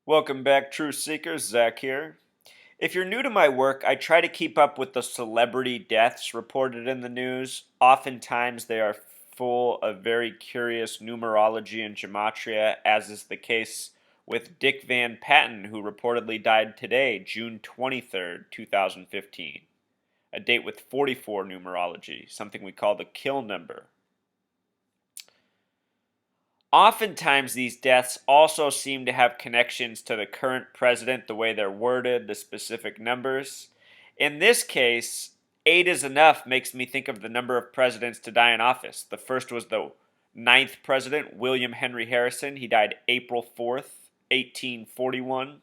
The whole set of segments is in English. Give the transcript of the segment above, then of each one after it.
Welcome back, Truth Seekers. Zach here. If you're new to my work, I try to keep up with the celebrity deaths reported in the news. Oftentimes, they are full of very curious numerology and gematria, as is the case with Dick Van Patten, who reportedly died today, June 23rd, 2015. A date with 44 numerology, something we call the kill number. Oftentimes, these deaths also seem to have connections to the current president, the way they're worded, the specific numbers. In this case, eight is enough makes me think of the number of presidents to die in office. The first was the ninth president, William Henry Harrison. He died April 4th, 1841.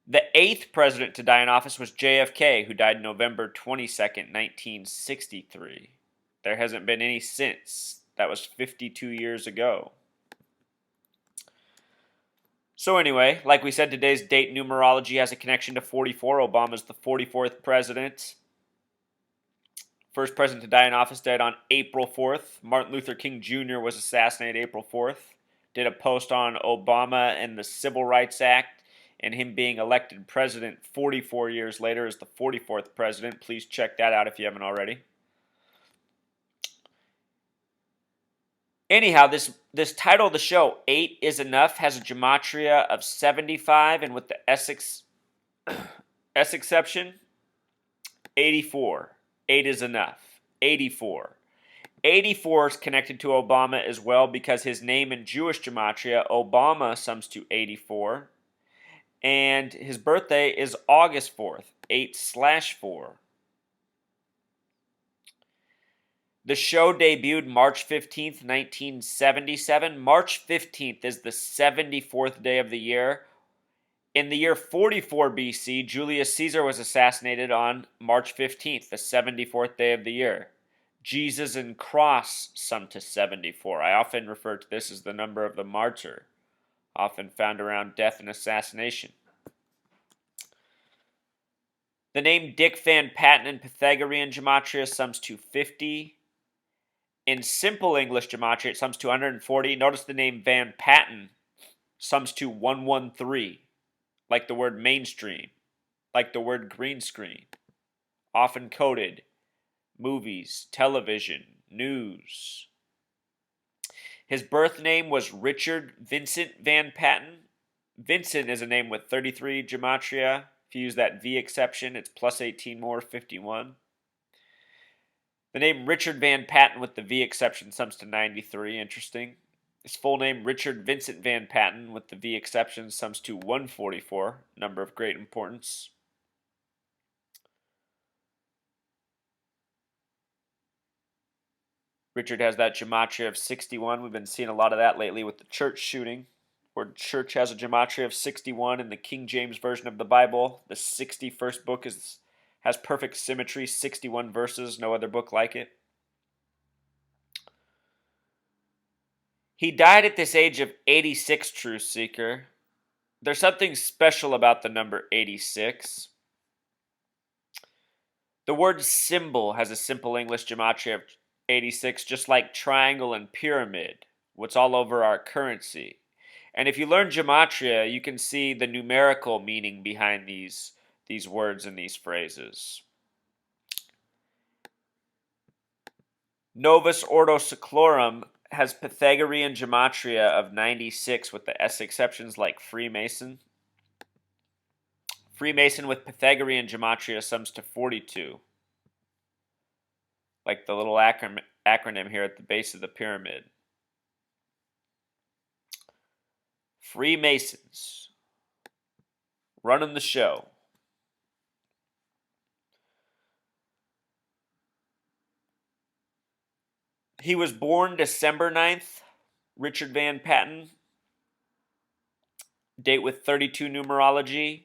The eighth president to die in office was JFK, who died November 22nd, 1963. There hasn't been any since. That was 52 years ago. So anyway, like we said, today's date numerology has a connection to 44. Obama's the 44th president. First president to die in office died on April 4th. Martin Luther King Jr. was assassinated April 4th. Did a post on Obama and the Civil Rights Act and him being elected president 44 years later as the 44th president. Please check that out if you haven't already. Anyhow, this title of the show, 8 is Enough, has a gematria of 75, and with the S exception, 84. 8 is enough. 84. 84 is connected to Obama as well because his name in Jewish gematria, Obama, sums to 84. And his birthday is August 4th, 8/4. The show debuted March 15th, 1977. March 15th is the 74th day of the year. In the year 44 BC, Julius Caesar was assassinated on March 15th, the 74th day of the year. Jesus and cross sum to 74. I often refer to this as the number of the martyr, often found around death and assassination. The name Dick Van Patten in Pythagorean gematria sums to 50. In simple English gematria, it sums to 140. Notice the name Van Patten sums to 113, like the word mainstream, like the word green screen, often coded, movies, television, news. His birth name was Richard Vincent Van Patten. Vincent is a name with 33 gematria. If you use that V exception, it's plus 18 more, 51. The name Richard Van Patten with the V exception sums to 93. Interesting. His full name, Richard Vincent Van Patten, with the V exception sums to 144, number of great importance. Richard has that gematria of 61. We've been seeing a lot of that lately with the church shooting, where church has a gematria of 61 in the King James Version of the Bible. The 61st book has perfect symmetry, 61 verses, no other book like it. He died at this age of 86, Truth Seeker. There's something special about the number 86. The word symbol has a simple English gematria of 86, just like triangle and pyramid, what's all over our currency. And if you learn gematria, you can see the numerical meaning behind these words and these phrases. Novus Ordo Seclorum has Pythagorean gematria of 96 with the S exceptions like Freemason. Freemason with Pythagorean gematria sums to 42, like the little acronym here at the base of the pyramid. Freemasons, running the show. He was born December 9th, Richard Van Patten. Date with 32 numerology.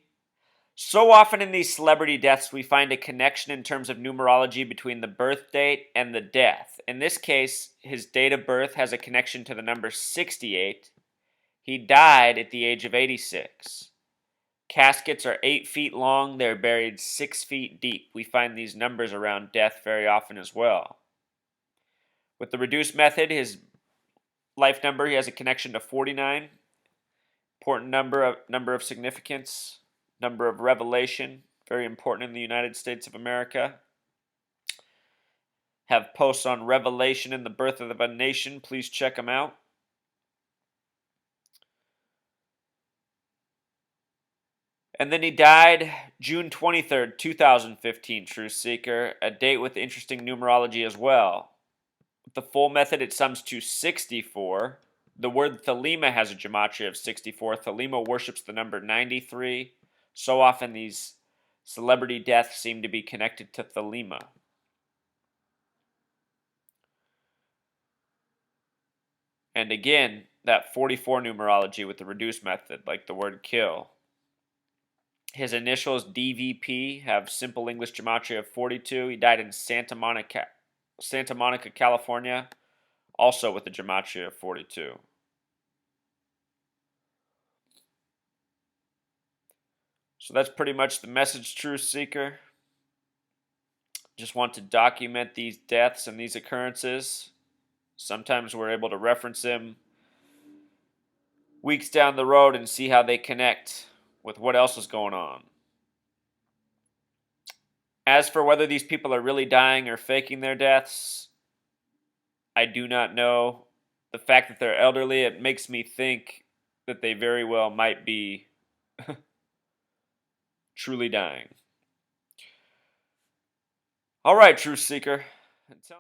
So often in these celebrity deaths, we find a connection in terms of numerology between the birth date and the death. In this case, his date of birth has a connection to the number 68. He died at the age of 86. Caskets are 8 feet long. They're buried 6 feet deep. We find these numbers around death very often as well. With the reduced method, his life number, he has a connection to 49. Important number of significance, number of revelation, very important in the United States of America. Have posts on Revelation and the birth of a nation. Please check them out. And then he died June 23rd, 2015, Truth Seeker, a date with interesting numerology as well. With the full method, it sums to 64. The word Thelema has a gematria of 64. Thelema worships the number 93. So often these celebrity deaths seem to be connected to Thelema. And again, that 44 numerology with the reduced method, like the word kill. His initials DVP have simple English gematria of 42. He died in Santa Monica, California, also with a gematria of 42. So that's pretty much the message, Truth Seeker. Just want to document these deaths and these occurrences. Sometimes we're able to reference them weeks down the road and see how they connect with what else is going on. As for whether these people are really dying or faking their deaths, I do not know. The fact that they're elderly, it makes me think that they very well might be truly dying. All right, Truth Seeker. Until